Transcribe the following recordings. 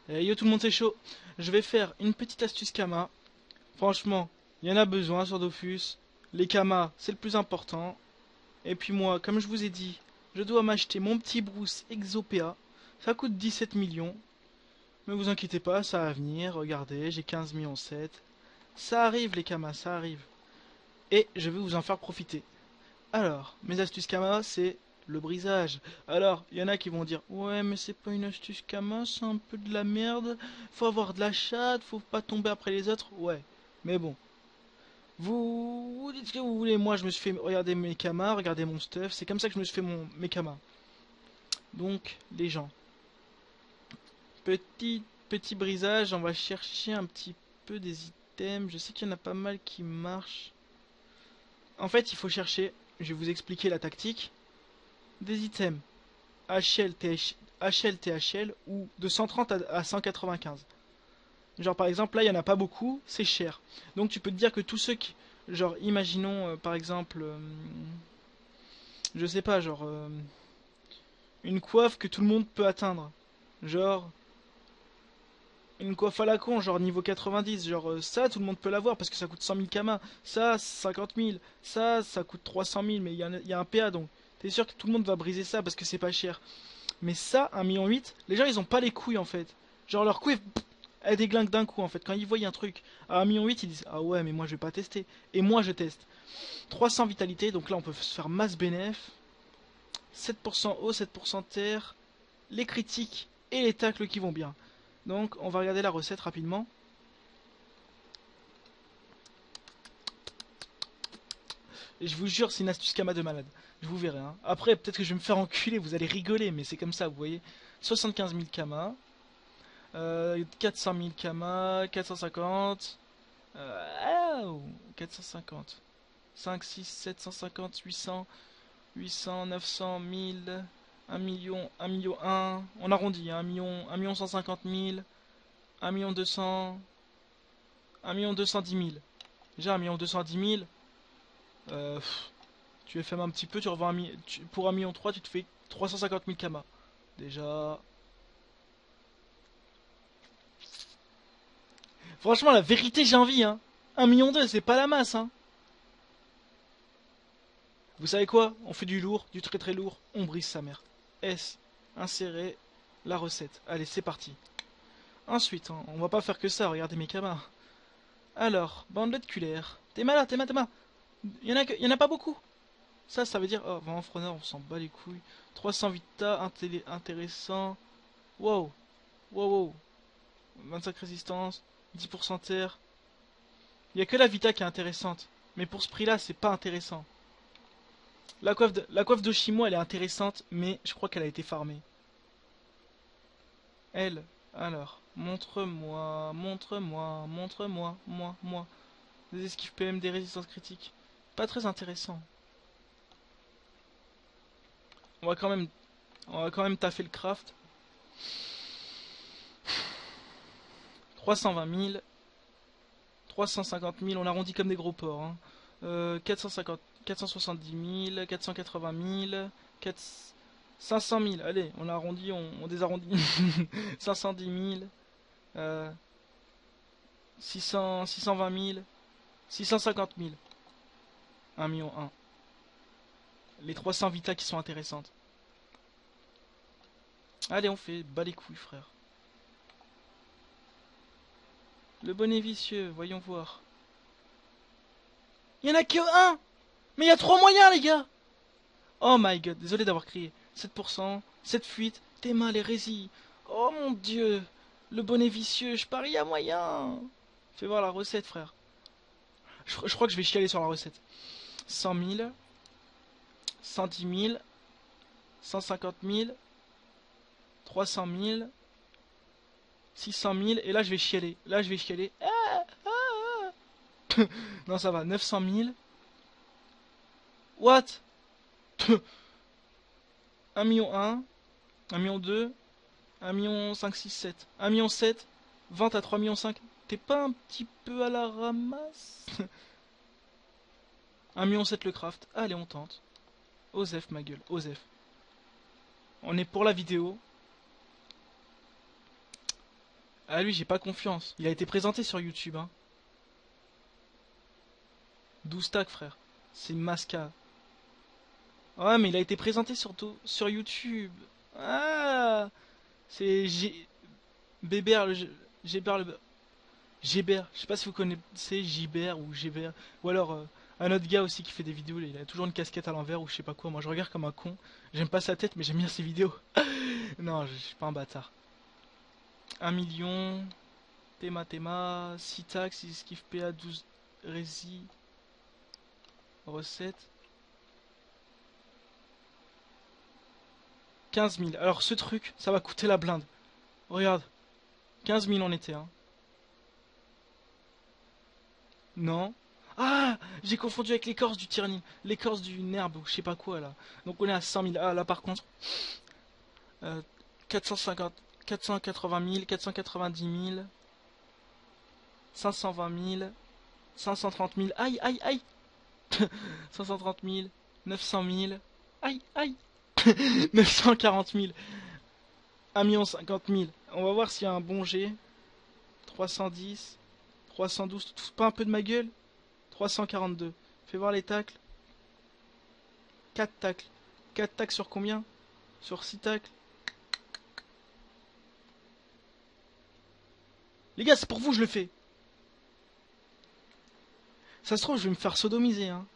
Yo tout le monde c'est chaud. Je vais faire une petite astuce Kama. Franchement, il y en a besoin sur Dofus. Les Kama, c'est le plus important. Et puis moi, comme je vous ai dit, je dois m'acheter mon petit Bruce Exopéa. Ça coûte 17 millions. Mais vous inquiétez pas, ça va venir. Regardez, j'ai 15 millions 7. Ça arrive les Kama, ça arrive. Et je vais vous en faire profiter. Alors, mes astuces Kama, c'est le brisage. Alors, il y en a qui vont dire ouais, mais c'est pas une astuce Kama, c'est un peu de la merde. Faut avoir de la chatte, faut pas tomber après les autres. Ouais, mais bon. Vous dites ce que vous voulez. Moi, je me suis fait regarder mes Kama, regarder mon stuff. C'est comme ça que je me suis fait mes Kama. Donc, les gens. Petit brisage, on va chercher un petit peu des items. Je sais qu'il y en a pas mal qui marchent. En fait, il faut chercher. Je vais vous expliquer la tactique. Des items HL, HL, THL ou de 130 à 195. Genre par exemple là il y en a pas beaucoup, c'est cher. Donc tu peux te dire que tous ceux qui, genre imaginons par exemple, je sais pas, genre une coiffe que tout le monde peut atteindre. Genre une coiffe à la con, genre niveau 90, genre ça tout le monde peut l'avoir parce que ça coûte 100 000 kamas, ça 50 000, ça coûte 300 000 mais il y a un PA donc t'es sûr que tout le monde va briser ça parce que c'est pas cher. Mais ça, 1,8 million, les gens ils ont pas les couilles en fait. Genre leur couille, elle déglingue d'un coup en fait. Quand ils voient un truc à 1,8 million, ils disent ah ouais, mais moi je vais pas tester. Et moi je teste. 300 vitalité, donc là on peut se faire masse bénéf. 7% eau, 7% terre. Les critiques et les tacles qui vont bien. Donc on va regarder la recette rapidement. Et je vous jure, c'est une astuce Kama de malade. Je vous verrai. Hein. Après, peut-être que je vais me faire enculer, vous allez rigoler, mais c'est comme ça, vous voyez. 75 000 Kama. 400 000 Kama, 450, 450, 5, 6, 750, 800, 800, 900, 1000, 1 million, 1 million 1, on arrondit, 1 million 150 000, 1 million 200, 1 million 210 000. Déjà 1 million 210 000, tu FM un petit peu, tu revends pour 1 million 3, tu te fais 350 000 Kama. Déjà, franchement la vérité j'ai envie hein. 1 million 2 c'est pas la masse hein. Vous savez quoi? On fait du lourd, du très très lourd, on brise sa mère. S. Insérer la recette. Allez, c'est parti. Ensuite, hein, on va pas faire que ça, regardez mes camas. Alors, bandelette culaire. T'es mal. Il y en a pas beaucoup. Ça veut dire... Oh, vraiment, Fronner, on s'en bat les couilles. 300 Vita, intéressant. Wow, wow. 25 résistance, 10% terre. Il y a que la Vita qui est intéressante. Mais pour ce prix-là, c'est pas intéressant. La coiffe d'Oshimo, elle est intéressante, mais je crois qu'elle a été farmée. Elle, alors, montre-moi. Des esquives PM, des résistances critiques. Pas très intéressant. On va quand même, on va quand même taffer le craft. 320 000, 350 000, on arrondit comme des gros porcs. Hein. 450, 470 000, 480 000, 4, 500 000. Allez, on arrondit, on désarrondit. 510 000, 600, 620 000, 650 000. 1 million 1. Les 300 Vita qui sont intéressantes. Allez, on fait bas les couilles, frère. Le bonnet vicieux, voyons voir. Il y en a que un. Mais il y a trois moyens, les gars. Oh my god, désolé d'avoir crié. 7%, 7 fuites, tes mains, l'hérésie. Oh mon dieu. Le bonnet vicieux, je parie à moyen. Fais voir la recette, frère. Je crois que je vais chialer sur la recette. 100 000, 110 000, 150 000, 300 000, 600 000, et là je vais chialer. Là je vais chialer. Non, ça va. 900 000. What? 1 million 1, 1 million 2, 1 million 5, 6, 7. 1 million 7, vente à 3 millions 5. T'es pas un petit peu à la ramasse? 1 million 7 le craft. Allez, on tente. Osef, ma gueule. Osef. On est pour la vidéo. Ah lui, j'ai pas confiance. Il a été présenté sur YouTube, hein. 12 stacks, frère. C'est une masca. Ouais, mais il a été présenté sur YouTube. Ah, c'est Bébert, Gébert, Gébert. Je sais pas si vous connaissez Gibert ou Gébert. Ou alors un autre gars aussi qui fait des vidéos. Il a toujours une casquette à l'envers ou je sais pas quoi. Moi, je regarde comme un con. J'aime pas sa tête, mais j'aime bien ses vidéos. Non, je suis pas un bâtard. 1 million. Théma. 6 taxes, 6 skiff PA, 12 rési. Recette. 15 000. Alors ce truc, ça va coûter la blinde. Regarde. 15 000 en été, hein. Non. Ah, j'ai confondu avec l'écorce du tyrannie. L'écorce d'une herbe ou je sais pas quoi là. Donc on est à 100 000. Ah là par contre. 450, 480 000, 490 000, 520 000, 530 000. Aïe, aïe, aïe. 530 000, 900 000. Aïe, aïe. 940 000. 1 50 000. On va voir s'il y a un bon G. 310. 312. Tu te fous pas un peu de ma gueule? 342. Fais voir les tacles. 4 tacles. 4 tacles sur combien? Sur 6 tacles. Les gars, c'est pour vous que je le fais. Ça se trouve, je vais me faire sodomiser, hein.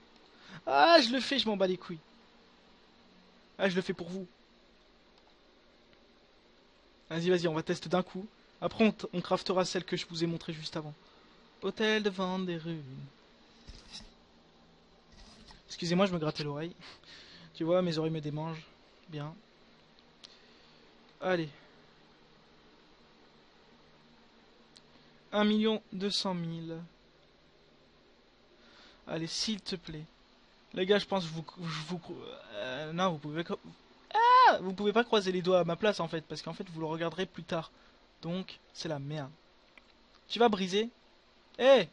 Ah, je le fais, je m'en bats les couilles. Ah, je le fais pour vous. Vas-y, on va tester d'un coup. Après, on craftera celle que je vous ai montrée juste avant. Hôtel de vente des rues. Excusez-moi, je me grattais l'oreille. Tu vois, mes oreilles me démangent. Bien. Allez. 1 200 000. Allez, s'il te plaît. Les gars, je pense que non, vous pouvez pas croiser les doigts à ma place en fait, parce qu'en fait vous le regarderez plus tard. Donc, c'est la merde. Tu vas briser? Eh hey,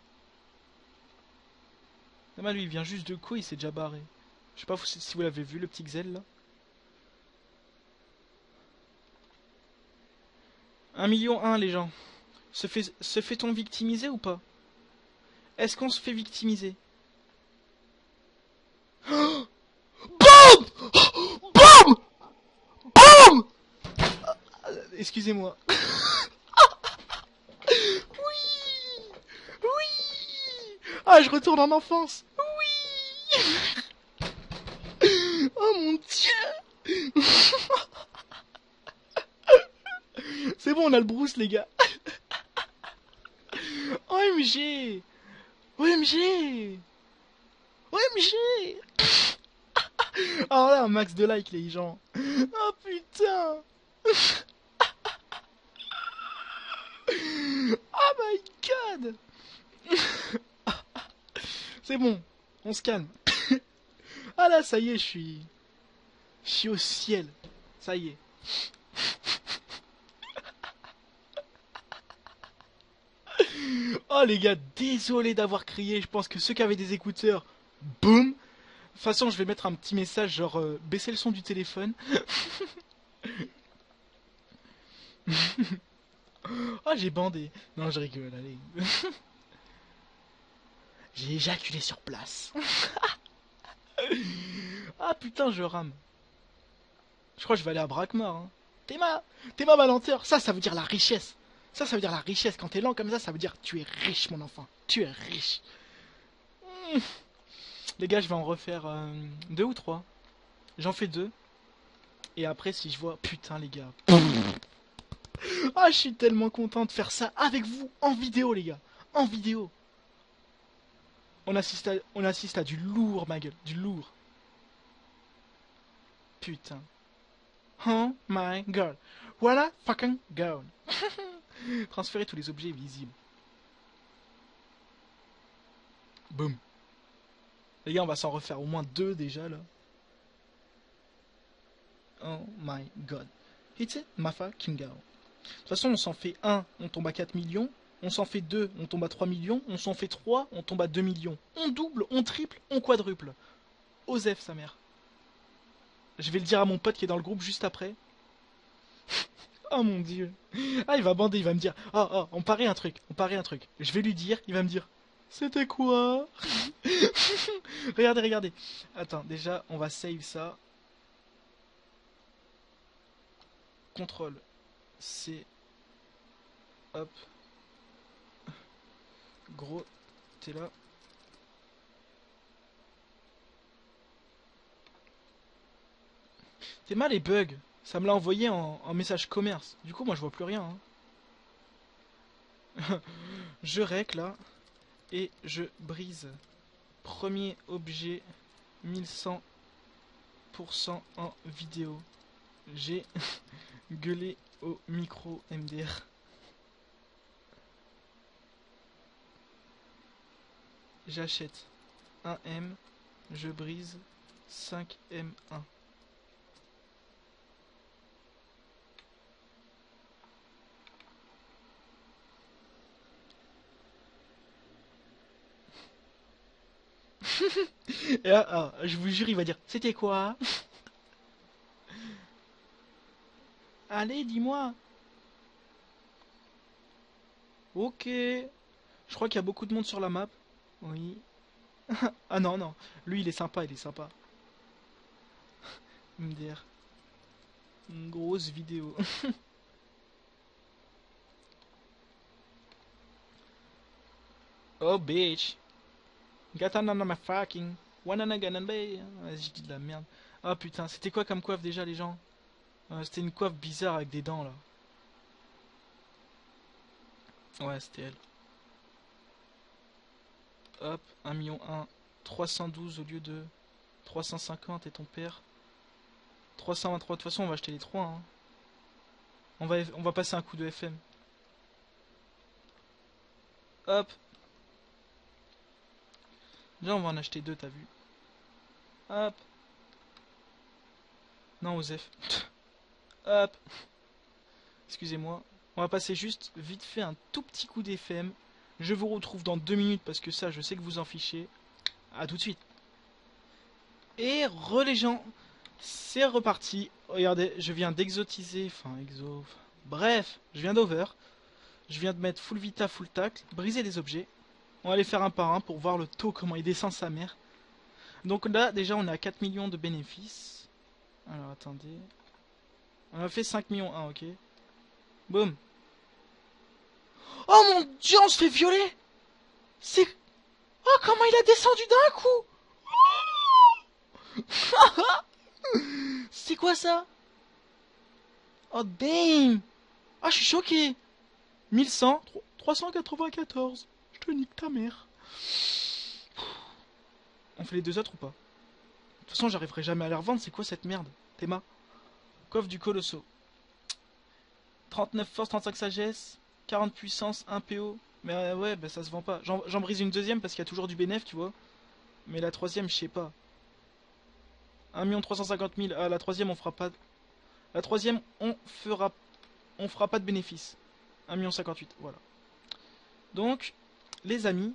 lui, il vient juste de quoi? Il s'est déjà barré. Je sais pas si vous l'avez vu, le petit Xel là. 1 million 1, les gens. Se fait-on victimiser ou pas? Est-ce qu'on se fait victimiser? Excusez-moi. Oui. Oui. Ah, je retourne en enfance. Oui. Oh mon dieu. C'est bon, on a le brousse, les gars. OMG. OMG. OMG. Alors là, un max de likes, les gens. Oh putain. Oh my god. C'est bon, on se calme. Ah là, ça y est, je suis au ciel. Ça y est. Oh les gars, désolé d'avoir crié. Je pense que ceux qui avaient des écouteurs, boum. De toute façon, je vais mettre un petit message genre baissez le son du téléphone. Oh, j'ai bandé. Non, je rigole, allez. J'ai éjaculé sur place. Ah putain, je rame. Je crois que je vais aller à Brakmar. Hein. Théma ma lenteur. Ça veut dire la richesse. Ça veut dire la richesse. Quand t'es lent comme ça veut dire tu es riche, mon enfant. Tu es riche. Les gars, je vais en refaire 2 ou 3. J'en fais 2. Et après, si je vois... Putain, les gars. Ah, je suis tellement content de faire ça avec vous en vidéo, les gars. En vidéo. On assiste à du lourd, ma gueule. Du lourd. Putain. Oh my god. What a fucking god. Transférer tous les objets visibles. Boum. Les gars, on va s'en refaire au moins 2 déjà, là. Oh my god. It's it, my fucking god. De toute façon, on s'en fait 1, on tombe à 4 millions. On s'en fait 2, on tombe à 3 millions. On s'en fait 3, on tombe à 2 millions. On double, on triple, on quadruple. Osef, sa mère. Je vais le dire à mon pote qui est dans le groupe juste après. Oh mon dieu. Ah, il va bander, il va me dire, oh, oh, on parie un truc, on parie un truc. Je vais lui dire, il va me dire, c'était quoi? Regardez, regardez. Attends, déjà, on va save ça. Contrôle C. Hop. Gros, t'es là. T'es mal les bugs. Ça me l'a envoyé en message commerce. Du coup, moi, je vois plus rien, hein. Je rec là. Et je brise. Premier objet 1100% en vidéo. J'ai gueulé au micro MDR. J'achète 1M. Je brise 5M1. Et là, ah, je vous jure, il va dire, c'était quoi? Allez, dis-moi. Ok. Je crois qu'il y a beaucoup de monde sur la map. Oui. Ah non, non. Lui, il est sympa, il est sympa. MDR. Une grosse vidéo. Oh, bitch. Gatanana ma fucking. Wanana gananbe. Vas-y, je dis de la merde. Ah putain, c'était quoi comme coiffe déjà, les gens? C'était une coiffe bizarre avec des dents, là. Ouais, c'était elle. Hop, 1 million 1. 312 au lieu de 350 et ton père. 323. De toute façon, on va acheter les 3, hein. On va passer un coup de FM. Hop. Déjà, on va en acheter 2, t'as vu. Hop. Non, Osef. Hop. Excusez-moi. On va passer juste vite fait un tout petit coup d'FM. Je vous retrouve dans 2 minutes parce que ça, je sais que vous en fichez. A tout de suite. Et les gens, c'est reparti. Regardez, je viens d'exotiser. Enfin, exo. Bref, je viens d'over. Je viens de mettre full vita, full tacle, briser les objets. On va les faire un par un pour voir le taux, comment il descend sa mère. Donc là, déjà, on est à 4 millions de bénéfices. Alors, attendez. On a fait 5 millions 1, ok. Boum. Oh mon dieu, on se fait violer. C'est... Oh, comment il a descendu d'un coup. C'est quoi ça? Oh, damn. Ah, je suis choqué. 1100, 394. Je te nique ta mère. On fait les deux autres ou pas? De toute façon, j'arriverai jamais à les revendre. C'est quoi cette merde? Théma. Coffre du Colosso. 39 force, 35 sagesse, 40 puissance, 1 PO. Mais ouais, bah ça se vend pas. J'en brise une deuxième parce qu'il y a toujours du bénéf, tu vois. Mais la troisième, je sais pas. 1 350 000. Ah, la troisième, on fera pas. La troisième, on fera pas de bénéfice. 1 058, voilà. Donc, les amis,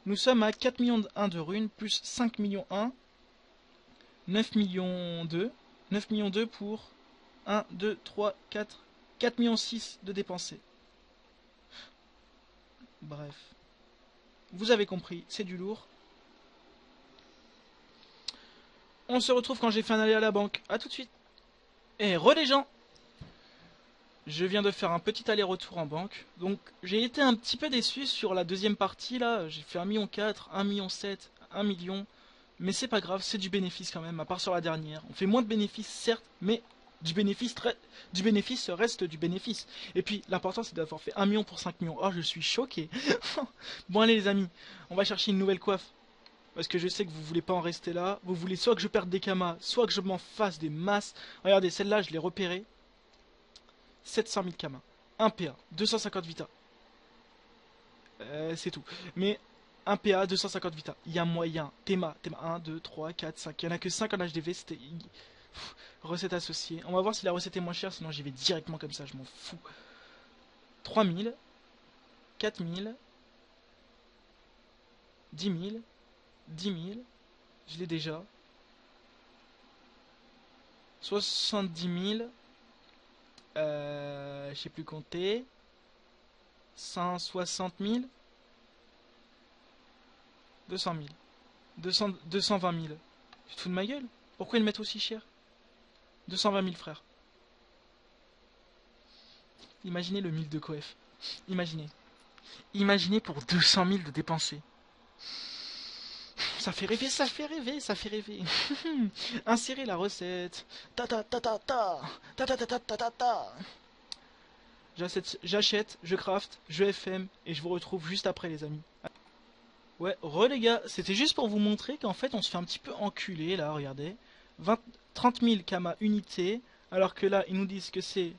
nous sommes à 4 millions 1 de runes, plus 5 millions 1, 9 millions 2. 9 millions 2 pour 1, 2, 3, 4, 4 millions 6 de dépensés. Bref. Vous avez compris, c'est du lourd. On se retrouve quand j'ai fait un aller à la banque. A tout de suite. Et les gens. Je viens de faire un petit aller-retour en banque. Donc j'ai été un petit peu déçu sur la deuxième partie là. J'ai fait 1,4 million, 1,7 million, 1 million. Mais c'est pas grave, c'est du bénéfice quand même, à part sur la dernière. On fait moins de bénéfices certes, mais du bénéfice reste du bénéfice. Et puis l'important c'est d'avoir fait 1 million pour 5 millions. Oh, je suis choqué. Bon allez les amis, on va chercher une nouvelle coiffe. Parce que je sais que vous voulez pas en rester là. Vous voulez soit que je perde des kamas, soit que je m'en fasse des masses. Regardez, celle-là, je l'ai repérée. 700 000 kamas. 1 PA, 250 vita. C'est tout. Mais 1 PA, 250 vita. Il y a moyen. Théma, 1, 2, 3, 4, 5. Il n'y en a que 5 en HDV. C'était... Recette associée. On va voir si la recette est moins chère. Sinon, j'y vais directement comme ça. Je m'en fous. 3000. 4000. 10 000. 10 000. Je l'ai déjà. 70 000. Je sais plus compter. 160 000. 200 000. 220 000. Tu te fous de ma gueule? Pourquoi ils mettent aussi cher? 220 000 frère. Imaginez le 1000 de coef. Imaginez. Imaginez pour 200 000 de dépenser. Ça fait rêver, ça fait rêver, ça fait rêver. Insérez la recette. Ta ta ta ta ta. Ta ta ta ta ta ta ta. J'achète, je craft, je FM et je vous retrouve juste après les amis. Ouais, les gars, c'était juste pour vous montrer qu'en fait on se fait un petit peu enculer là, regardez. 30 000 Kama unités, alors que là ils nous disent que c'est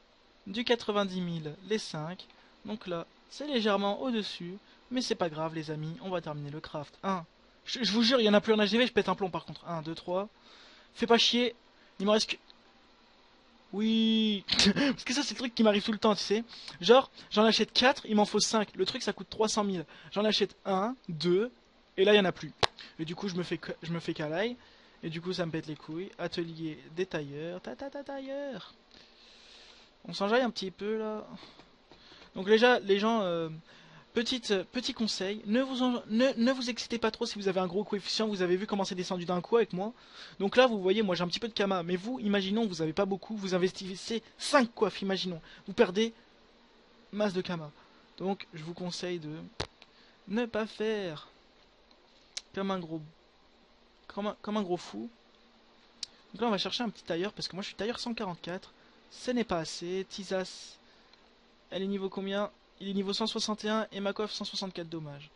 du 90 000 les 5. Donc là, c'est légèrement au-dessus, mais c'est pas grave les amis, on va terminer le craft. 1. Je vous jure, il y en a plus en HDV, je pète un plomb par contre. 1, 2, 3. Fais pas chier, il me reste que... Oui, parce que ça c'est le truc qui m'arrive tout le temps, tu sais. Genre, j'en achète 4, il m'en faut 5. Le truc ça coûte 300 000. J'en achète 1, 2, et là il y en a plus. Et du coup je me fais calaille. Et du coup ça me pète les couilles. Atelier des tailleurs. Tailleur. On s'enjaille un petit peu là. Donc déjà, les gens, petit conseil, ne vous excitez pas trop si vous avez un gros coefficient. Vous avez vu comment c'est descendu d'un coup avec moi. Donc là, vous voyez, moi j'ai un petit peu de Kama. Mais vous, imaginons, vous n'avez pas beaucoup. Vous investissez 5 coiffes, imaginons. Vous perdez masse de Kama. Donc je vous conseille de ne pas faire comme un gros, comme un gros fou. Donc là, on va chercher un petit tailleur parce que moi je suis tailleur 144. Ce n'est pas assez. Tisas, elle est niveau combien? Il est niveau 161 et ma coiffe 164, dommage.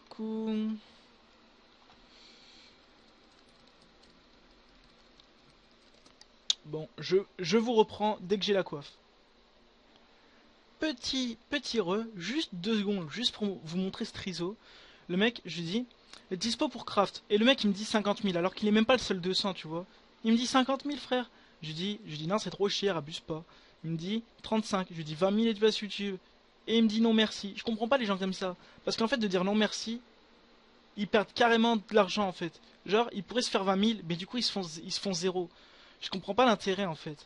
Coucou. Bon, je vous reprends dès que j'ai la coiffe. Petit juste 2 secondes, juste pour vous montrer ce triso. Le mec, je lui dis, dispo pour craft. Et le mec, il me dit 50 000, alors qu'il est même pas le seul 200, tu vois. Il me dit 50 000, frère. Je dis non, c'est trop cher, abuse pas. Il me dit 35. Je lui dis 20 000 et tu vas sur YouTube. Et il me dit non merci. Je comprends pas les gens comme ça. Parce qu'en fait, de dire non merci, ils perdent carrément de l'argent en fait. Genre, ils pourraient se faire 20 000, mais du coup, ils se font zéro. Je comprends pas l'intérêt en fait.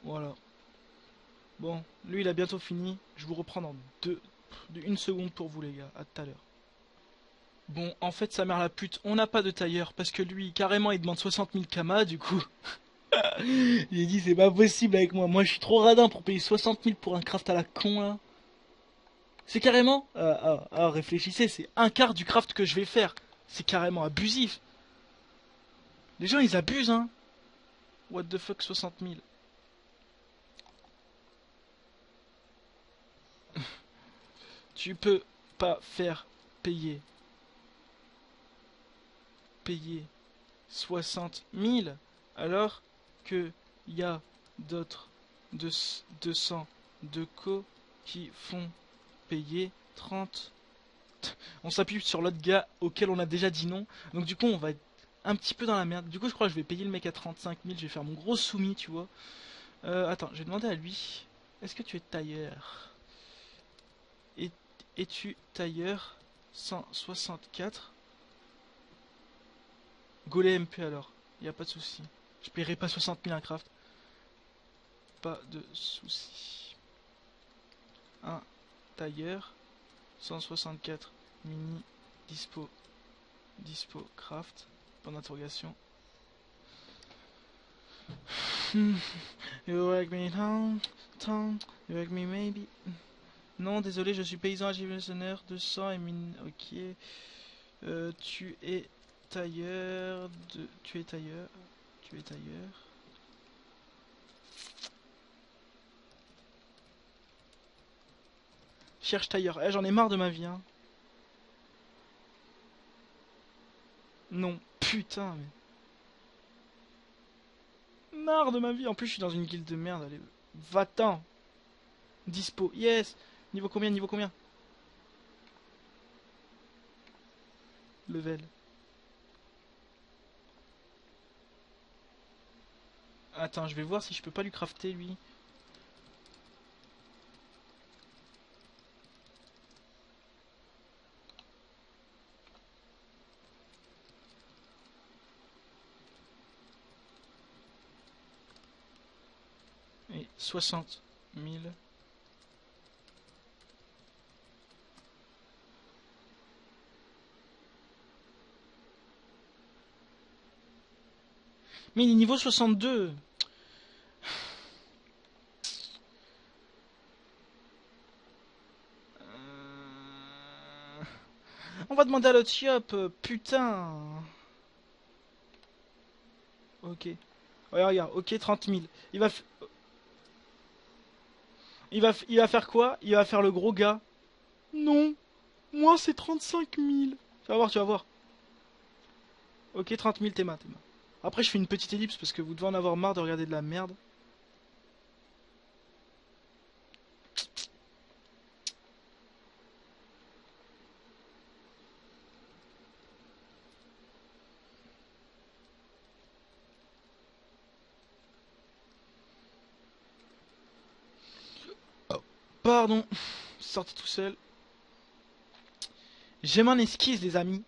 Voilà. Bon, lui, il a bientôt fini. Je vous reprends dans une seconde pour vous, les gars. À tout à l'heure. Bon, en fait, sa mère la pute, on n'a pas de tailleur parce que lui, carrément, il demande 60 000 Kama, du coup. Il dit, c'est pas possible avec moi. Moi, je suis trop radin pour payer 60 000 pour un craft à la con, là. C'est carrément. Réfléchissez, c'est un quart du craft que je vais faire. C'est carrément abusif. Les gens, ils abusent, hein. What the fuck, 60 000. Tu peux pas faire payer 60 000 alors que y a d'autres 200 de co qui font payer 30. On s'appuie sur l'autre gars auquel on a déjà dit non. Donc du coup on va être un petit peu dans la merde. Du coup je crois que je vais payer le mec à 35 000. Je vais faire mon gros soumis, tu vois. Attends, je vais demander à lui. Est-ce que tu es tailleur? Es-tu tailleur 164? Golé MP alors. Y a pas de souci. Je paierai pas 60 000 un craft. Pas de souci. Un tailleur 164 mini dispo craft. Point d'interrogation. You like me tongue, you like me maybe. Non, désolé, je suis paysan agriculteur 200 et mine. Ok. Tu es tailleur. Tu es tailleur. Tu es tailleur. Cherche tailleur. Eh, j'en ai marre de ma vie, hein. Non. Putain, mais. Marre de ma vie. En plus, je suis dans une guilde de merde. Allez, va-t'en. Dispo. Yes. Niveau combien? Niveau combien? Level. Attends, je vais voir si je peux pas lui crafter, lui. 60 000. Mais il est niveau 62. On va demander à l'autre Yop, putain. Ok. Regarde, ok, 30 000. Il va faire quoi? Il va faire le gros gars. Non, moi c'est 35 000. Tu vas voir, tu vas voir. Ok, 30 000, t'es ma. Après, je fais une petite ellipse parce que vous devez en avoir marre de regarder de la merde. Pardon, c'est sorti tout seul. Je m'en esquisse, les amis.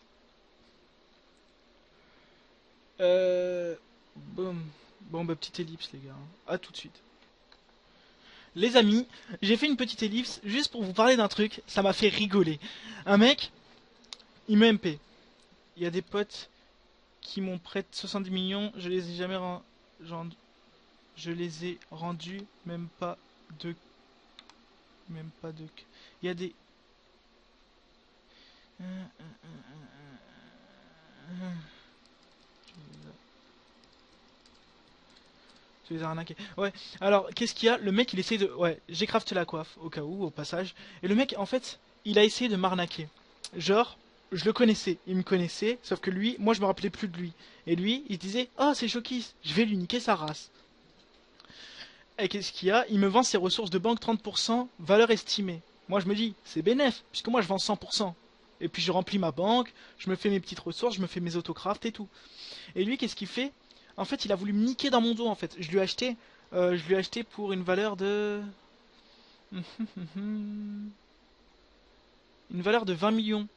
Boum. Bon, bah, petite ellipse, les gars. À tout de suite. Les amis, j'ai fait une petite ellipse juste pour vous parler d'un truc. Ça m'a fait rigoler. Un mec, il me MP. Il y a des potes qui m'ont prêté 70 millions. Je les ai jamais rendus. Je les ai rendus, même pas de. Même pas de. Il y a des. Tu les as arnaqués. Ouais. Alors, qu'est-ce qu'il y a? Le mec, il essaie de. Ouais, j'ai crafté la coiffe, au cas où, au passage. Et le mec, en fait, il a essayé de m'arnaquer. Genre, je le connaissais, il me connaissait, sauf que lui, moi, je me rappelais plus de lui. Et lui, il disait, oh, c'est Chokis, je vais lui niquer sa race. Et qu'est-ce qu'il y a? Il me vend ses ressources de banque 30%, valeur estimée. Moi, je me dis, c'est bénef, puisque moi, je vends 100%. Et puis, je remplis ma banque, je me fais mes petites ressources, je me fais mes autocrafts et tout. Et lui, qu'est-ce qu'il fait? En fait, il a voulu me niquer dans mon dos, en fait. Je lui ai acheté pour une valeur de... une valeur de 20 millions.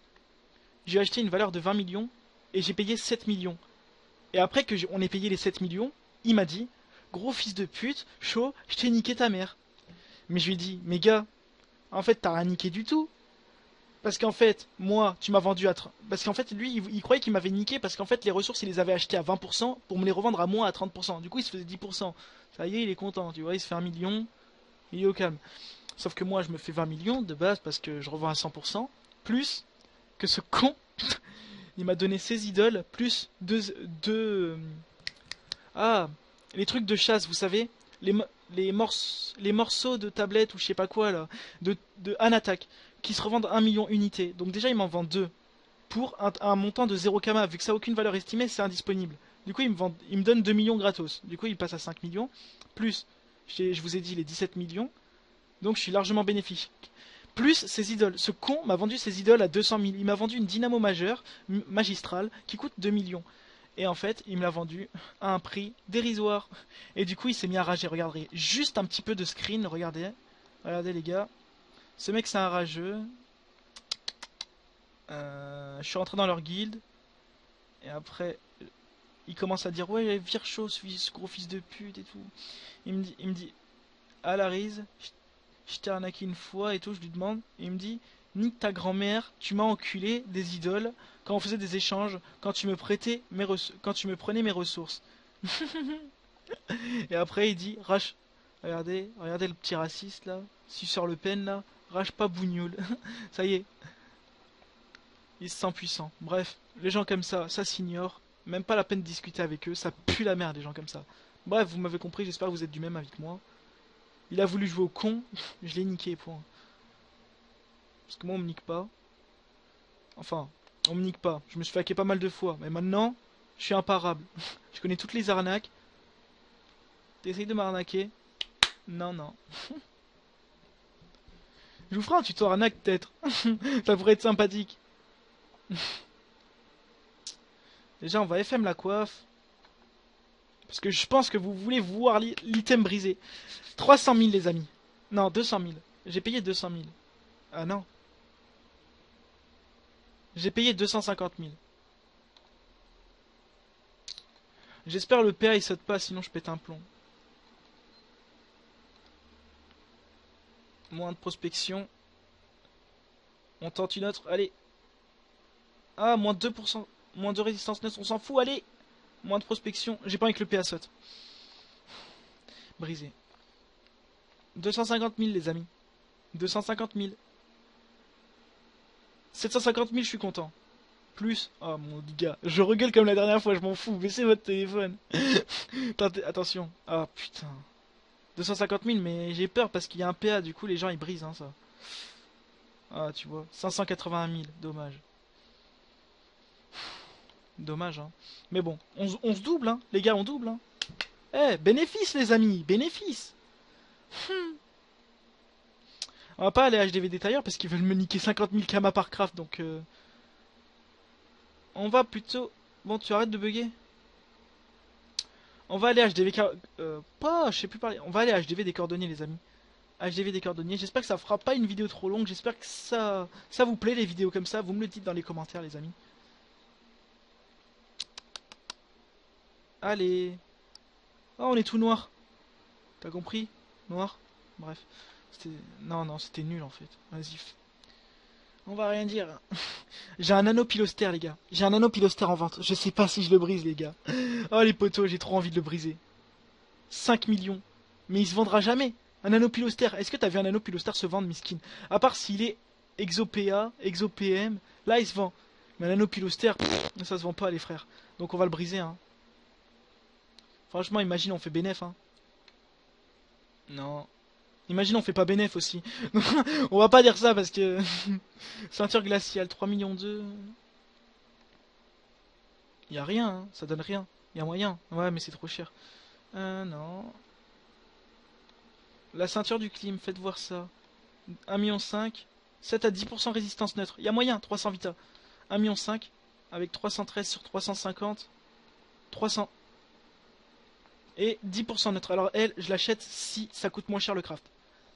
J'ai acheté une valeur de 20 millions et j'ai payé 7 millions. Et après que on ait payé les 7 millions, il m'a dit, gros fils de pute, chaud, je t'ai niqué ta mère. Mais je lui ai dit, mais gars, en fait, t'as rien niqué du tout. Parce qu'en fait, moi, tu m'as vendu à... Parce qu'en fait, lui, il croyait qu'il m'avait niqué parce qu'en fait, les ressources, il les avait achetées à 20% pour me les revendre à moi à 30%. Du coup, il se faisait 10%. Ça y est, il est content, tu vois, il se fait 1 million, il est au calme. Sauf que moi, je me fais 20 millions de base parce que je revends à 100%. Plus que ce con, il m'a donné ses idoles, plus ah, les trucs de chasse, vous savez, les morceaux de tablette ou je sais pas quoi là, de Anatak, qui se revendent 1 million unités. Donc déjà, il m'en vend deux pour un montant de 0 kama. Vu que ça n'a aucune valeur estimée, c'est indisponible. Du coup, il me donne 2 millions gratos. Du coup, il passe à 5 millions. Plus, je vous ai dit les 17 millions. Donc, je suis largement bénéfique. Plus ses idoles. Ce con m'a vendu ses idoles à 200 000. Il m'a vendu une dynamo majeure, magistrale, qui coûte 2 millions. Et en fait, il me l'a vendu à un prix dérisoire. Et du coup, il s'est mis à rager. Regardez, juste un petit peu de screen, regardez. Regardez les gars. Ce mec, c'est un rageux. Je suis rentré dans leur guilde. Et après, il commence à dire, ouais, vire chaud, ce gros fils de pute et tout. Il me dit, à la rise, je t'ai arnaqué une fois et tout, je lui demande. Et il me dit, nique ta grand-mère, tu m'as enculé des idoles quand on faisait des échanges, quand tu me quand tu me prenais mes ressources. Et après, il dit, rage, regardez le petit raciste là, suceur Le Pen là, rage pas bougnoule. Ça y est, il se sent puissant. Bref, les gens comme ça s'ignore. Même pas la peine de discuter avec eux, ça pue la merde, des gens comme ça. Bref, vous m'avez compris, j'espère que vous êtes du même avec moi. Il a voulu jouer au con, je l'ai niqué, point. Parce que moi, on me nique pas. Enfin, on me nique pas. Je me suis fait hacker pas mal de fois. Mais maintenant, je suis imparable. Je connais toutes les arnaques. T'essayes de m'arnaquer? Non, non. Je vous ferai un tuto arnaque, peut-être. Ça pourrait être sympathique. Déjà, on va FM la coiffe. Parce que je pense que vous voulez voir l'item brisé. 300 000, les amis. Non, 200 000. J'ai payé 200 000. Ah non. J'ai payé 250 000. J'espère le PA il saute pas, sinon je pète un plomb. Moins de prospection. On tente une autre. Allez. Ah, moins de 2%. Moins de résistance neutre. On s'en fout. Allez. Moins de prospection. J'ai pas envie que le PA saute. Brisé. 250 000 les amis. 250 000. 750 000, je suis content. Plus. Oh mon gars. Je regueule comme la dernière fois, je m'en fous. Baissez votre téléphone. Attention. Ah putain. 250 000, mais j'ai peur parce qu'il y a un PA, du coup les gens ils brisent, hein, ça. Ah, tu vois. 581 000, dommage. Dommage, hein. Mais bon, on se double, hein. Les gars, on double, hein. Eh, bénéfice, les amis, bénéfice. On va pas aller à HDV détailleur parce qu'ils veulent me niquer 50 000 kamas par craft, donc on va plutôt... Bon, tu arrêtes de bugger. On va aller à HDV... pas, je sais plus parler. On va aller à HDV des cordonniers, les amis. HDV des cordonniers. J'espère que ça fera pas une vidéo trop longue. J'espère que ça vous plaît, les vidéos comme ça. Vous me le dites dans les commentaires, les amis. Allez. Oh, on est tout noir. T'as compris? Noir. Bref. Non, non, c'était nul en fait. Vas-y. On va rien dire. J'ai un anneau pilostère, les gars. J'ai un anneau pilostère en vente. Je sais pas si je le brise, les gars. Oh, les poteaux, j'ai trop envie de le briser. 5 millions. Mais il se vendra jamais. Un anneau pilostère. Est-ce que t'as vu un anneau pilostère se vendre, miskin? À part s'il est ExoPA, ExoPM. Là, il se vend. Mais un anneau pilostère, ça se vend pas, les frères. Donc on va le briser, hein. Franchement, imagine, on fait bénéf, hein. Non. Imagine, on fait pas bénéf aussi. On va pas dire ça parce que... Ceinture glaciale, 3 millions 2. Y a rien, hein. Ça donne rien. Y a moyen. Ouais, mais c'est trop cher. Non. La ceinture du clim, faites voir ça. 1,5 million. 7 à 10% résistance neutre. Y a moyen, 300 vita. 1,5 million. Avec 313 sur 350. 300. Et 10% neutre. Alors elle, je l'achète si ça coûte moins cher le craft.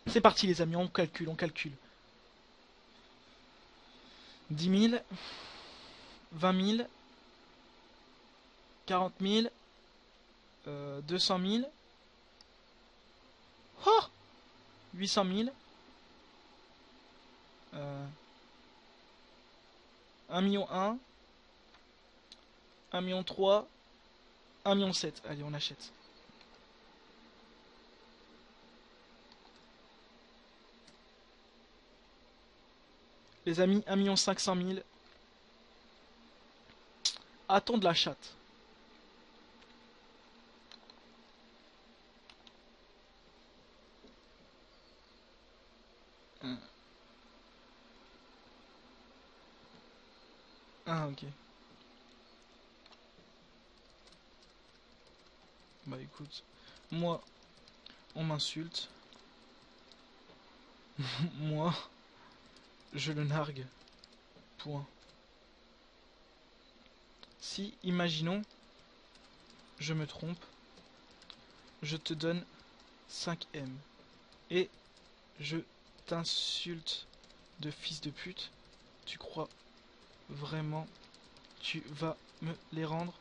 C'est parti les amis, on calcule, on calcule. 10 000. 20 000. 40 000. 200 000. Oh 800 000. 1 million 1. 1 million 3. 1 million 7. Allez, on achète. Les amis, 1 million 500 000. A-t-on de la chatte? Ah, ok. Bah écoute, moi, on m'insulte. Moi, je le nargue. Point. Si, imaginons, je me trompe, je te donne 5M. Et je t'insulte de fils de pute. Tu crois vraiment tu vas me les rendre?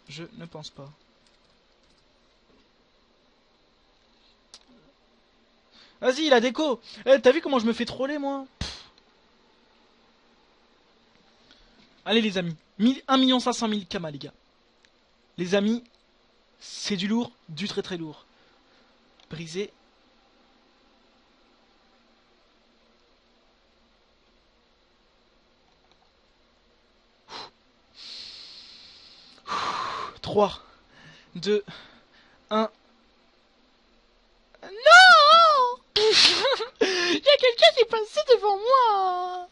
Je ne pense pas. Vas-y, la déco. Eh, t'as vu comment je me fais troller, moi? Allez, les amis. 1 500 000 kamas, les gars. Les amis, c'est du lourd, du très très lourd. Brisé. Ouh. 3, 2, 1. Non. Il y a quelqu'un qui est passé devant moi.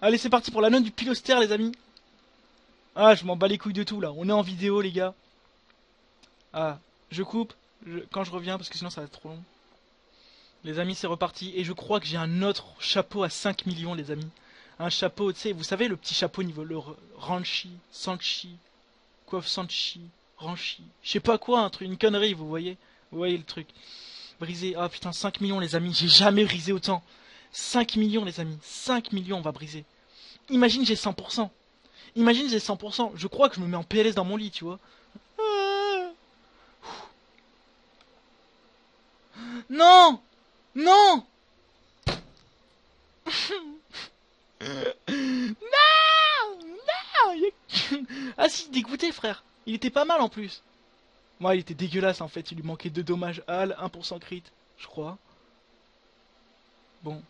Allez, c'est parti pour la note du pilostère, les amis. Ah, je m'en bats les couilles de tout, là. On est en vidéo, les gars. Ah, je coupe quand je reviens, parce que sinon ça va être trop long. Les amis, c'est reparti. Et je crois que j'ai un autre chapeau à 5 millions, les amis. Un chapeau, tu sais, vous savez, le petit chapeau niveau le Ranchi, Sanchi, Coiffe Sanchi, Ranchi. Je sais pas quoi, un truc, une connerie, vous voyez? Vous voyez le truc. Brisé. Ah putain, 5 millions, les amis. J'ai jamais brisé autant. 5 millions, les amis. 5 millions, on va briser. Imagine, j'ai 100%. Imagine, j'ai 100%. Je crois que je me mets en PLS dans mon lit, tu vois. Non! Non! Non! Non! Ah si, dégoûté, frère. Il était pas mal en plus. Moi, il était dégueulasse en fait. Il lui manquait 2 dommages Hal, 1% crit, je crois. Bon.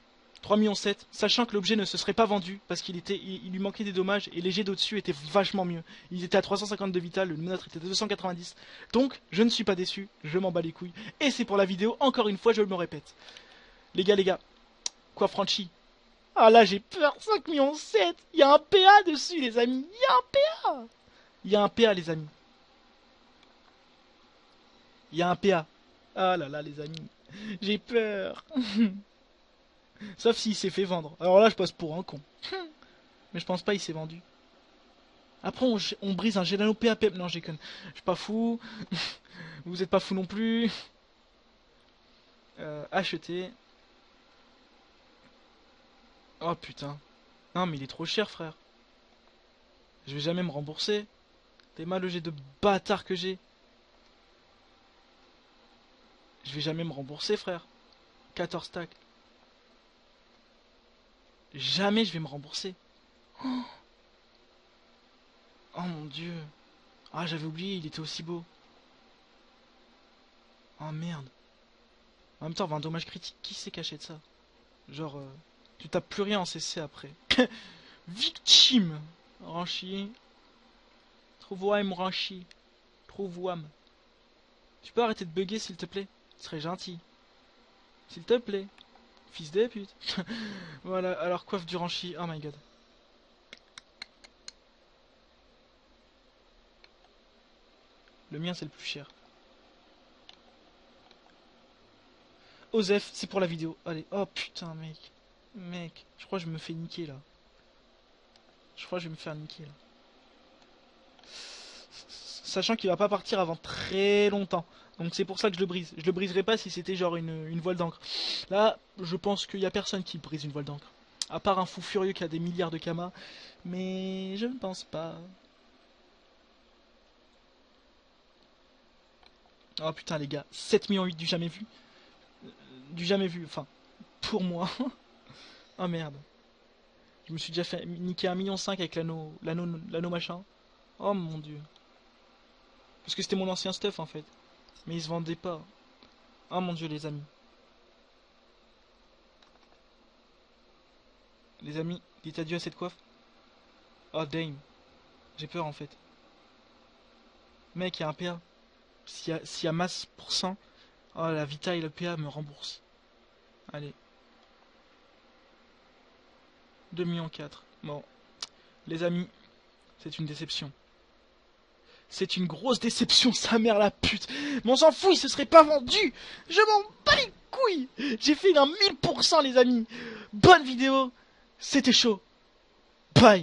3,7 millions, sachant que l'objet ne se serait pas vendu parce il lui manquait des dommages et les jets d'au-dessus étaient vachement mieux. Il était à 350 de vital, le nôtre était à 290. Donc, je ne suis pas déçu, je m'en bats les couilles. Et c'est pour la vidéo, encore une fois, je me répète. Les gars, quoi Franchi? Ah là, j'ai peur, 5,7 millions. Il y a un PA dessus, les amis. Il y a un PA. Il y a un PA, les amis. Il y a un PA. Ah là là, les amis. J'ai peur. Sauf s'il s'est fait vendre. Alors là, je passe pour un con. Mais je pense pas il s'est vendu. Après, on brise un Gelano PAP. Non, j'ai con. Je suis pas fou. Vous êtes pas fou non plus. Acheter. Oh putain. Non, mais il est trop cher, frère. Je vais jamais me rembourser. T'es mal le jet de bâtard que j'ai. Je vais jamais me rembourser, frère. 14 stacks. Jamais je vais me rembourser. Oh, oh mon dieu. Ah, j'avais oublié, il était aussi beau. Oh merde. En même temps, 20 dommages critiques, qui s'est caché de ça? Genre, tu tapes plus rien en CC après. Victime. Ranchi. Trouve-wam, Ranchi. Trouve-wam. Tu peux arrêter de bugger s'il te plaît? Ce serait gentil. S'il te plaît. Fils de pute. Voilà, alors coiffe du Ranchi. Oh my god. Le mien c'est le plus cher. Osef, c'est pour la vidéo. Allez, oh putain mec. Mec, je crois que je me fais niquer là. Je crois que je vais me faire niquer là. Sachant qu'il va pas partir avant très longtemps. Donc c'est pour ça que je le brise. Je le briserai pas si c'était genre une voile d'encre. Là, je pense qu'il y a personne qui brise une voile d'encre. À part un fou furieux qui a des milliards de kamas. Mais je ne pense pas. Oh putain les gars, 7,8 millions du jamais vu. Du jamais vu, enfin, pour moi. Oh merde. Je me suis déjà fait niquer 1,5 million avec l'anneau machin. Oh mon dieu. Parce que c'était mon ancien stuff en fait. Mais il se vendait pas. Oh mon dieu les amis. Les amis, dites adieu à cette coiffe. Oh damn. J'ai peur en fait. Mec, il y a un PA. S'il y a masse pour 100. Oh la Vita et le PA me remboursent. Allez. 2,4 millions. Bon. Les amis, c'est une déception. C'est une grosse déception, sa mère la pute. Mais on s'en fout, il se serait pas vendu. Je m'en bats les couilles. J'ai fait un 1000% les amis. Bonne vidéo. C'était chaud.